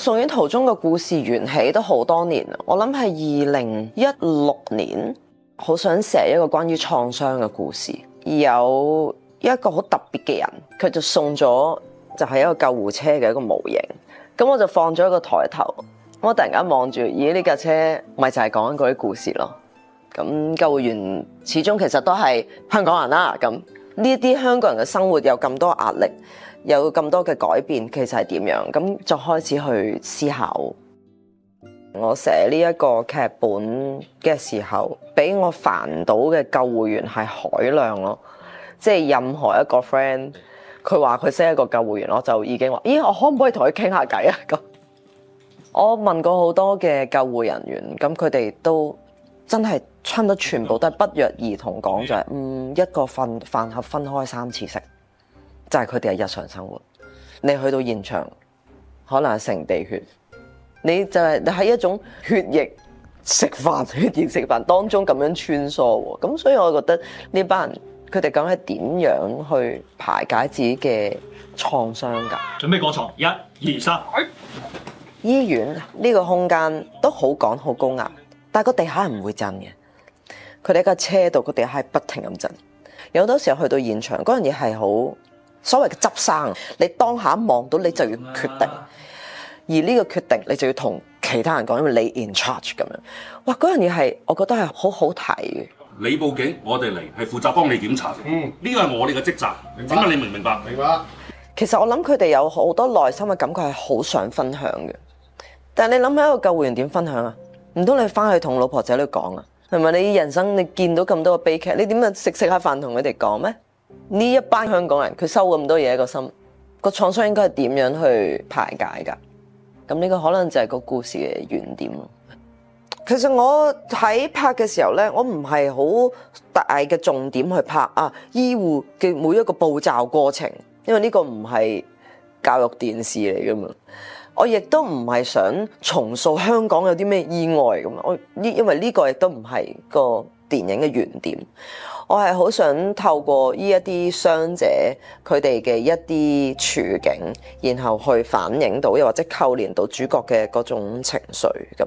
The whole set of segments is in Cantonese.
送院途中嘅故事緣起都好多年，我諗係2016年，好想寫一個關於創傷嘅故事。有一個好特別嘅人，佢就送咗就係一個救護車嘅一個模型，咁我就放咗一個台頭，我突然間望住，咦，呢架車咪就係講緊嗰啲故事咯。咁救護員始終其實都係香港人啦，咁呢啲香港人嘅生活有咁多壓力，有咁多嘅改變，其實係點樣？咁就開始去思考。我寫呢一個劇本嘅時候，俾我煩到嘅救護員係海量咯，即係任何一個 friend，佢話佢識一個救護員，我就已經話：咦，我可唔可以同佢傾下偈啊？咁我問過好多嘅救護人員，咁佢哋都真係差唔多全部都係不約而同講就係：一個飯盒分開3次食，就係佢哋嘅日常生活。你去到現場，可能係成地血。你就係喺一種血液食飯當中咁樣穿梭喎，咁所以我覺得呢班人佢哋講係點樣去排解自己嘅創傷㗎？準備過床，1、2、3。醫院呢個空間都好趕好高壓，但係個地下係唔會震嘅。佢哋喺架車度，個地下係不停咁震。有好多時候去到現場，嗰樣嘢係好所謂嘅執生，你當下望到你就要決定。而呢個決定你就要同其他人講，因為你 in charge 咁樣。哇！嗰樣嘢係我覺得係好好睇嘅。你報警，我哋嚟係負責幫你檢查。呢個係我哋嘅職責。請問你明唔明白？明白。其實我諗佢哋有好多內心嘅感覺係好想分享嘅，但係你諗下一個救護員點分享啊？唔通你翻去同老婆仔女講啊？係咪你人生你見到咁多個悲劇，你點啊食下飯同佢哋講咩？呢一班香港人佢收咁多嘢喺個心，個創傷應該係點樣去排解㗎？咁呢個可能就係個故事嘅原點咯。其實我喺拍嘅時候咧，我唔係好大嘅重點去拍醫護嘅每一個步驟過程，因為呢個唔係教育電視嚟噶嘛。我亦都唔係想重塑香港有啲咩意外咁啊。因為呢個亦都唔係個電影嘅原點。我係好想透過呢一啲傷者佢哋嘅一啲處境，然後去反映到，又或者扣連到主角嘅嗰種情緒咁。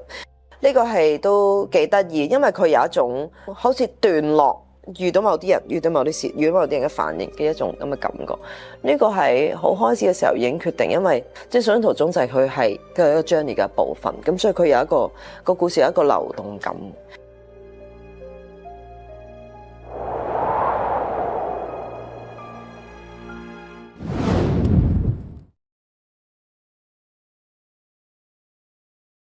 呢個係都幾得意，因為佢有一種好似段落，遇到某啲人、遇到某啲事、遇到某啲人嘅反應嘅一種咁嘅感覺。呢個係好開始嘅時候已經決定，因為即係送院途中就係佢係一個 journey 嘅一部分，咁所以佢有一個故事有一個流動感。